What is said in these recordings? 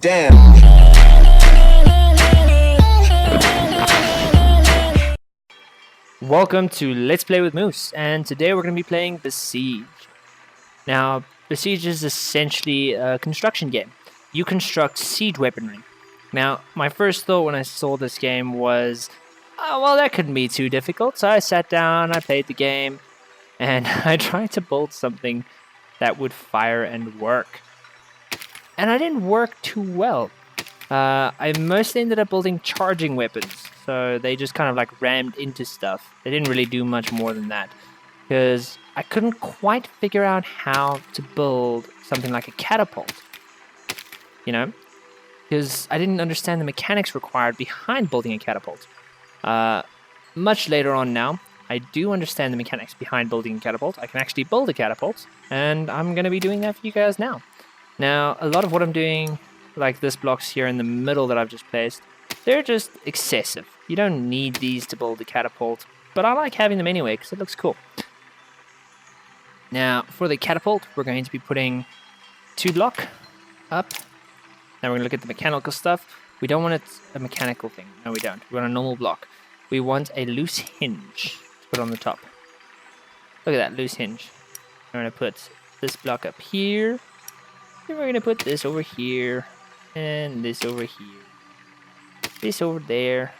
Damn. Welcome to Let's Play with Moose, and today we're going to be playing Besiege. Now, Besiege is essentially a construction game. You construct siege weaponry. Now, my first thought when I saw this game was, oh, well, that couldn't be too difficult. So I sat down, I played the game, and I tried to build something that would fire and work. And I didn't work too well. I mostly ended up building charging weapons, so they just kind of like rammed into stuff. They didn't really do much more than that, because I couldn't quite figure out how to build something like a catapult, you know, because I didn't understand the mechanics required behind building a catapult. Much later on now, I do understand the mechanics behind building a catapult. I can actually build a catapult, and I'm going to be doing that for you guys now. Now, a lot of what I'm doing, like this blocks here in the middle that I've just placed, they're just excessive. You don't need these to build a catapult, but I like having them anyway because it looks cool. Now, for the catapult, we're going to be putting 2 block up. Now we're going to look at the mechanical stuff. We don't want it a mechanical thing. No, we don't. We want a normal block. We want a loose hinge to put on the top. Look at that, loose hinge. We're going to put this block up here. Then we're going to put this over here. And this over here. This over there.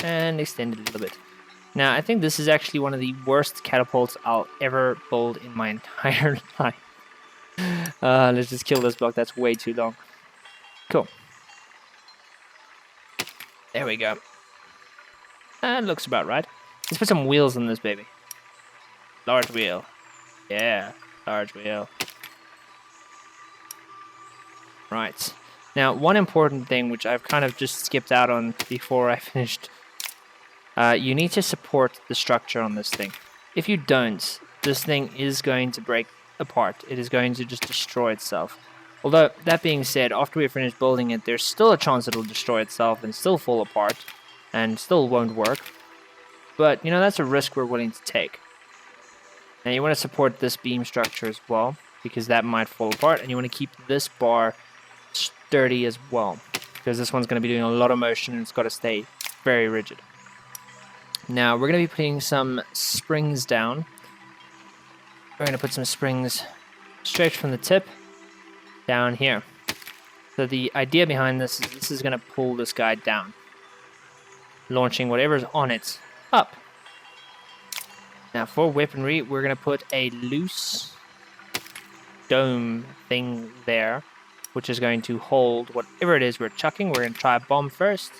And extend it a little bit. Now, I think this is actually one of the worst catapults I'll ever build in my entire life. Let's just kill this block. That's way too long. Cool. There we go. That looks about right. Let's put some wheels on this baby. Large wheel. Yeah, large wheel. Right. Now, one important thing which I've kind of just skipped out on before I finished, you need to support the structure on this thing. If you don't, this thing is going to break apart. It is going to just destroy itself. Although, that being said, after we finish building it, there's still a chance it'll destroy itself and still fall apart, and still won't work. But, you know, that's a risk we're willing to take. Now, you want to support this beam structure as well, because that might fall apart, and you want to keep this bar sturdy as well, because this one's going to be doing a lot of motion and it's got to stay very rigid. Now we're going to be putting some springs down. We're going to put some springs straight from the tip down here. So the idea behind this is going to pull this guy down, launching whatever's on it up. Now for weaponry, we're going to put a loose dome thing there, which is going to hold whatever it is we're chucking. We're going to try a bomb first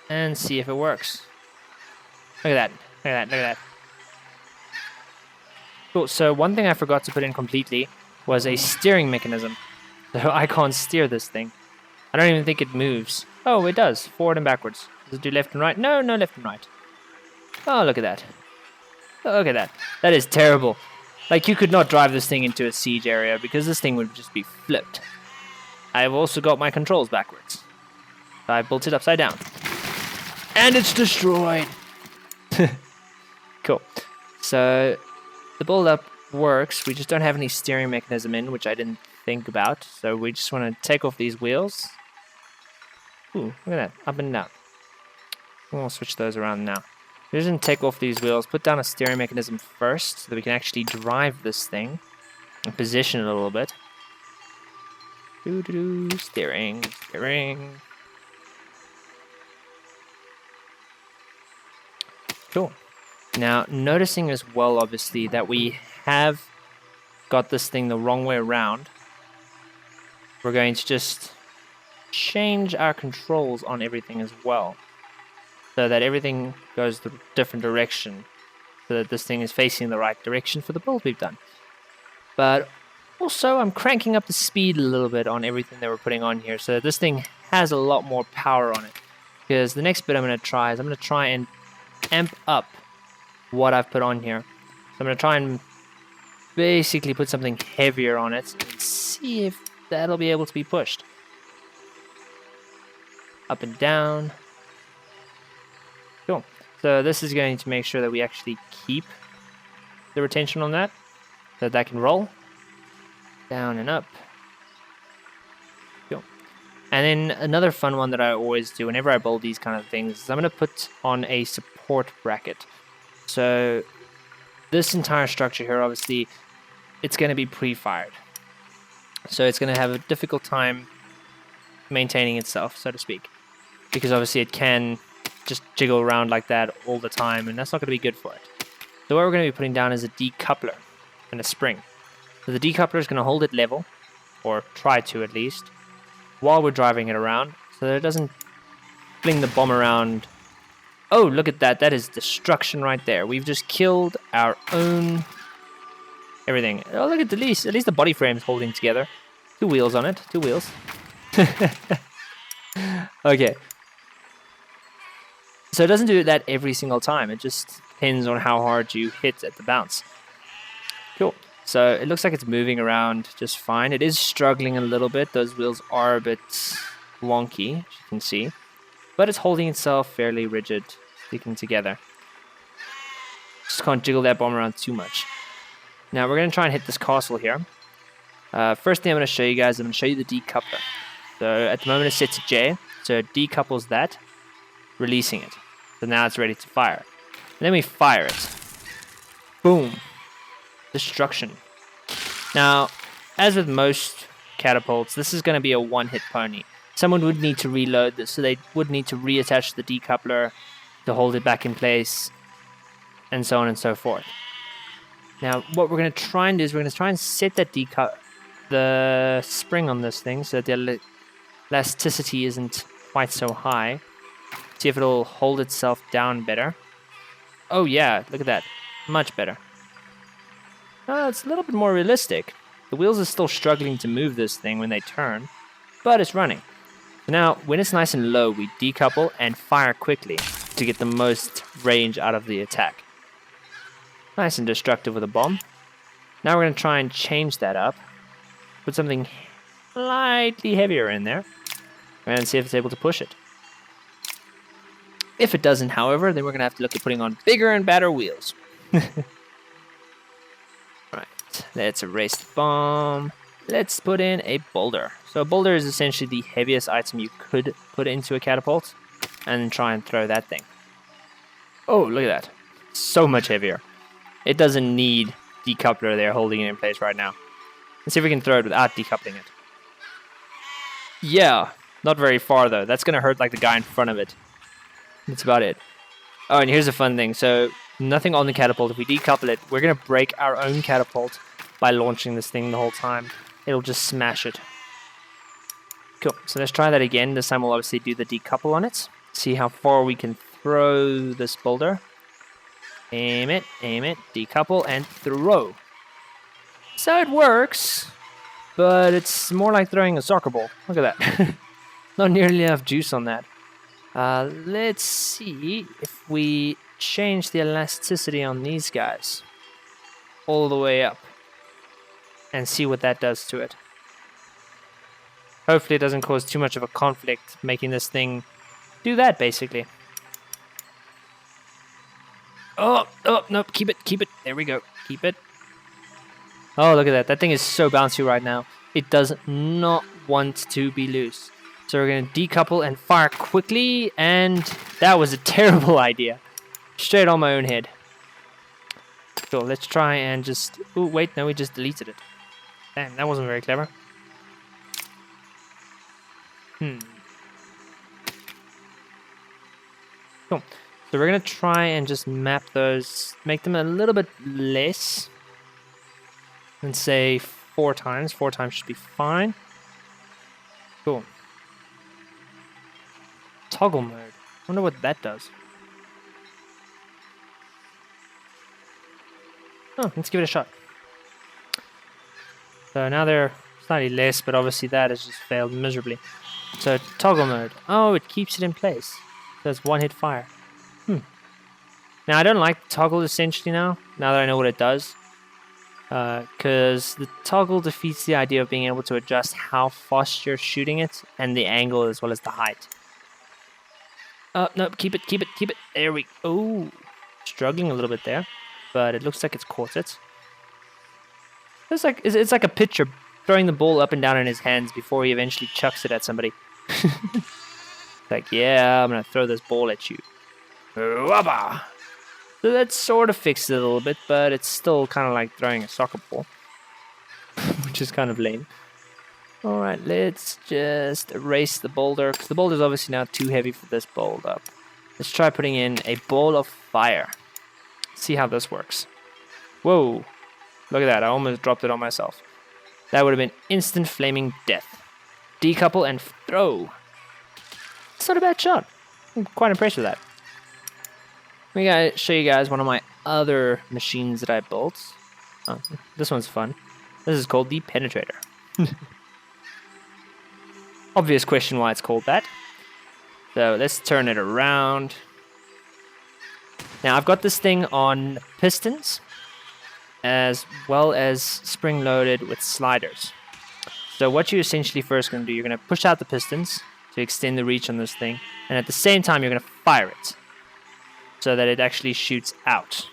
and see if it works. Look at that. Look at that. Look at that. Cool. So one thing I forgot to put in completely was a steering mechanism. So I can't steer this thing. I don't even think it moves. Oh, it does. Forward and backwards. Does it do left and right? No, no left and right. Oh, look at that. Look at that. That is terrible. Like, you could not drive this thing into a siege area because this thing would just be flipped. I've also got my controls backwards. I built it upside down. And it's destroyed! Cool. So, the build-up works. We just don't have any steering mechanism in, which I didn't think about. So we just want to take off these wheels. Ooh, look at that. Up and down. We'll switch those around now. We're just going to take off these wheels, put down a steering mechanism first, so that we can actually drive this thing and position it a little bit. Steering, steering. Cool. Now, noticing as well, obviously, that we have got this thing the wrong way around, we're going to just change our controls on everything as well, so that everything goes the different direction, so that this thing is facing the right direction for the build we've done. But also, I'm cranking up the speed a little bit on everything that we're putting on here, so that this thing has a lot more power on it. Because the next bit I'm going to try is I'm going to try and amp up what I've put on here. So I'm going to try and basically put something heavier on it and see if that'll be able to be pushed. Up and down. Cool. So this is going to make sure that we actually keep the retention on that, so that can roll. Down and up. And then another fun one that I always do whenever I build these kind of things is I'm going to put on a support bracket. So this entire structure here, obviously, it's going to be pre-fired. So it's going to have a difficult time maintaining itself, so to speak. Because obviously it can just jiggle around like that all the time, and that's not going to be good for it. So what we're going to be putting down is a decoupler and a spring. So the decoupler is going to hold it level, or try to at least, while we're driving it around, so that it doesn't fling the bomb around. Oh, look at that. That is destruction right there. We've just killed our own everything. Oh, look at at least the body frame's holding together. 2 wheels on it. 2 wheels. Okay. So it doesn't do that every single time. It just depends on how hard you hit at the bounce. Cool. So it looks like it's moving around just fine. It is struggling a little bit. Those wheels are a bit wonky, as you can see. But it's holding itself fairly rigid, sticking together. Just can't jiggle that bomb around too much. Now we're going to try and hit this castle here. First thing I'm going to show you guys, I'm going to show you the decoupler. So at the moment it's set to J, so it decouples that, releasing it. So now it's ready to fire. And then we fire it. Boom. Destruction. Now, as with most catapults, this is going to be a one-hit pony. Someone would need to reload this, so they would need to reattach the decoupler to hold it back in place, and so on and so forth. Now, what we're going to try and do is we're going to try and set that the spring on this thing so that the elasticity isn't quite so high. See if it'll hold itself down better. Oh yeah, look at that. Much better. It's a little bit more realistic. The wheels are still struggling to move this thing when they turn, but it's running. Now, when it's nice and low, we decouple and fire quickly to get the most range out of the attack. Nice and destructive with a bomb. Now we're going to try and change that up. Put something slightly heavier in there, and see if it's able to push it. If it doesn't, however, then we're going to have to look at putting on bigger and badder wheels. Right, let's erase the bomb. Let's put in a boulder. So a boulder is essentially the heaviest item you could put into a catapult, and try and throw that thing. Oh, look at that. So much heavier. It doesn't need decoupler there holding it in place right now. Let's see if we can throw it without decoupling it. Yeah, not very far though. That's going to hurt like the guy in front of it. That's about it. Oh, and here's a fun thing. So, nothing on the catapult. If we decouple it, we're going to break our own catapult by launching this thing the whole time. It'll just smash it. Cool. So let's try that again. This time we'll obviously do the decouple on it. See how far we can throw this boulder. Aim it, decouple, and throw. So it works, but it's more like throwing a soccer ball. Look at that. Not nearly enough juice on that. Let's see if we change the elasticity on these guys all the way up and see what that does to it. Hopefully it doesn't cause too much of a conflict, making this thing do that, basically. Oh, nope, keep it. There we go, keep it. Oh, look at that. That thing is so bouncy right now. It does not want to be loose. So we're going to decouple and fire quickly, and that was a terrible idea. Straight on my own head. So let's try and just... Oh, wait, no, we just deleted it. Damn, that wasn't very clever. Cool. So we're going to try and just map those, make them a little bit less. And say 4 times. 4 times should be fine. Cool. Toggle mode. Wonder what that does. Oh, let's give it a shot. So now they're slightly less, but obviously that has just failed miserably. So toggle mode. Oh, it keeps it in place. So it's one hit fire. Now I don't like toggle essentially now that I know what it does. Because the toggle defeats the idea of being able to adjust how fast you're shooting it and the angle as well as the height. No, keep it. There we go. Oh, struggling a little bit there, but it looks like it's caught it. It's like a pitcher throwing the ball up and down in his hands before he eventually chucks it at somebody. Like, yeah, I'm gonna throw this ball at you. Wabba! So that sort of fixed it a little bit, but it's still kind of like throwing a soccer ball, which is kind of lame. Alright, let's just erase the boulder, because the boulder is obviously now too heavy for this boulder up. Let's try putting in a ball of fire. See how this works. Whoa, look at that, I almost dropped it on myself. That would have been instant flaming death. Decouple and throw. It's not a bad shot. I'm quite impressed with that. I'm going to show you guys one of my other machines that I built. Oh, this one's fun. This is called the Penetrator. Obvious question why it's called that. So let's turn it around. Now I've got this thing on pistons as well as spring-loaded with sliders. So what you're essentially first going to do, you're going to push out the pistons to extend the reach on this thing, and at the same time you're going to fire it so that it actually shoots out.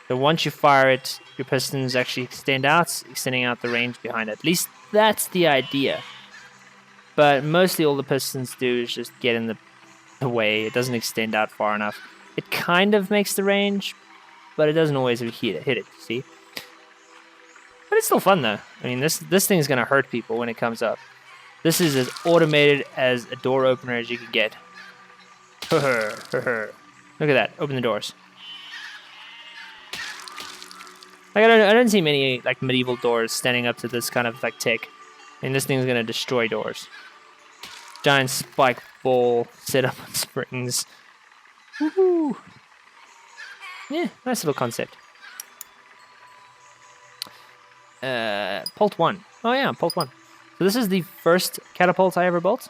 So once you fire it, your pistons actually extend out, extending out the range behind it. At least that's the idea. But mostly all the pistons do is just get in the way. It doesn't extend out far enough. It kind of makes the range, but it doesn't always hit it, see? But it's still fun though. I mean, this thing is going to hurt people when it comes up. This is as automated as a door opener as you can get. Look at that. Open the doors. Like I don't see many like medieval doors standing up to this kind of like tech. And this thing's going to destroy doors. Giant spike ball set up on springs. Woohoo! Yeah, nice little concept. Pult 1. Oh yeah, Pult 1. So this is the first catapult I ever built.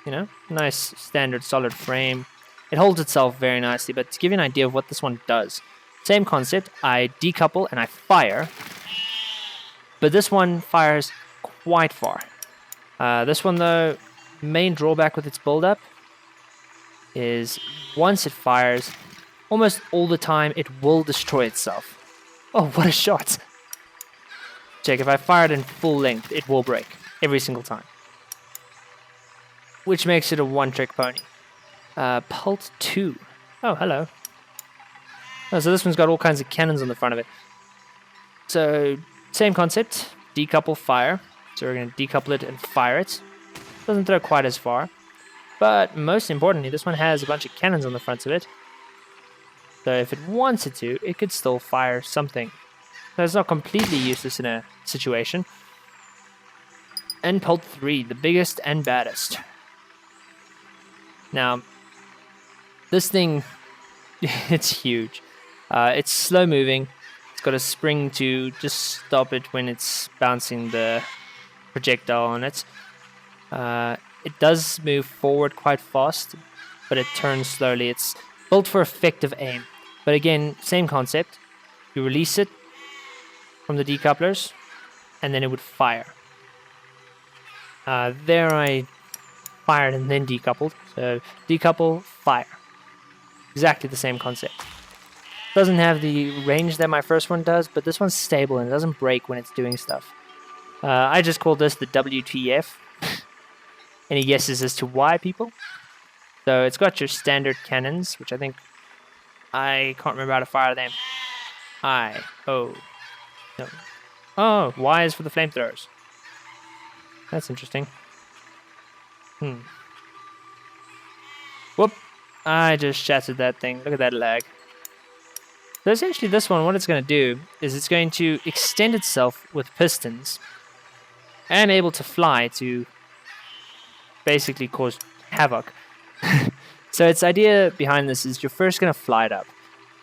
You know, nice standard solid frame. It holds itself very nicely, but to give you an idea of what this one does. Same concept, I decouple and I fire. But this one fires quite far. This one though, main drawback with its build-up is once it fires, almost all the time it will destroy itself. Oh, what a shot! Check, if I fire it in full length, it will break every single time. Which makes it a one-trick pony. Pult 2. Oh, hello. Oh, so this one's got all kinds of cannons on the front of it. So, same concept, decouple, fire. So we're going to decouple it and fire it. Doesn't throw quite as far. But most importantly, this one has a bunch of cannons on the front of it. So if it wanted to, it could still fire something. So it's not completely useless in a situation. And Pult 3, the biggest and baddest. Now, this thing, it's huge. It's slow moving. It's got a spring to just stop it when it's bouncing the projectile on it. It does move forward quite fast, but it turns slowly. It's built for effective aim. But again, same concept. You release it from the decouplers, and then it would fire. There I fired and then decoupled. So decouple, fire. Exactly the same concept. Doesn't have the range that my first one does, but this one's stable and it doesn't break when it's doing stuff. I just call this the WTF. Any guesses as to why, people? So it's got your standard cannons, which I think I can't remember how to fire them. No. Oh, Y is for the flamethrowers. That's interesting. Whoop! I just shattered that thing. Look at that lag. So essentially this one, what it's going to do is it's going to extend itself with pistons and able to fly to basically cause havoc. So its idea behind this is you're first going to fly it up.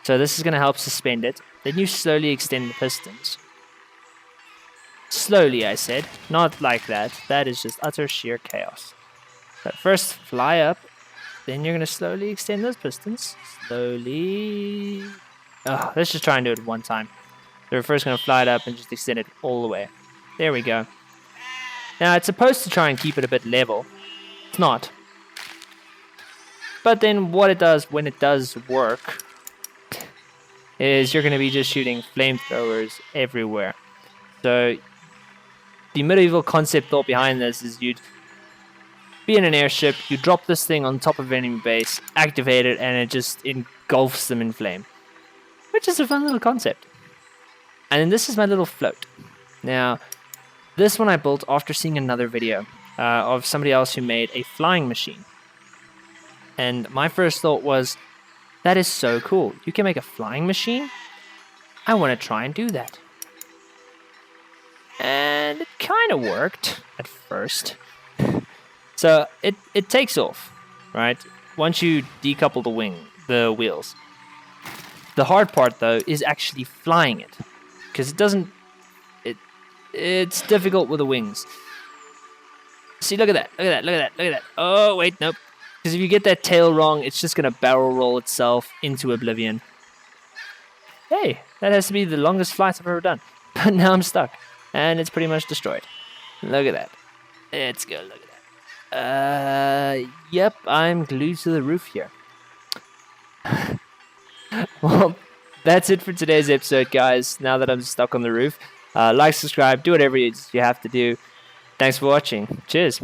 So this is going to help suspend it. Then you slowly extend the pistons. Slowly, I said. Not like that. That is just utter sheer chaos. But first fly up. Then you're going to slowly extend those pistons. Slowly. Oh, let's just try and do it one time. So we're first going to fly it up and just extend it all the way. There we go. Now it's supposed to try and keep it a bit level. It's not. But then what it does when it does work is you're going to be just shooting flamethrowers everywhere. So the medieval concept thought behind this is you'd be in an airship, you drop this thing on top of enemy base, activate it, and it just engulfs them in flame. Which is a fun little concept. And then this is my little float. Now, this one I built after seeing another video of somebody else who made a flying machine. And my first thought was, that is so cool. You can make a flying machine? I want to try and do that. And it kind of worked at first. So it takes off, right? Once you decouple the wheels. The hard part though is actually flying it, because it's difficult with the wings. See, look at that. Oh wait, nope. Because if you get that tail wrong, it's just gonna barrel roll itself into oblivion. Hey, that has to be the longest flight I've ever done. But now I'm stuck, and it's pretty much destroyed. Look at that. Let's go look at that. Yep, I'm glued to the roof here. Well, that's it for today's episode, guys. Now that I'm stuck on the roof, like, subscribe, do whatever you have to do. Thanks for watching. Cheers.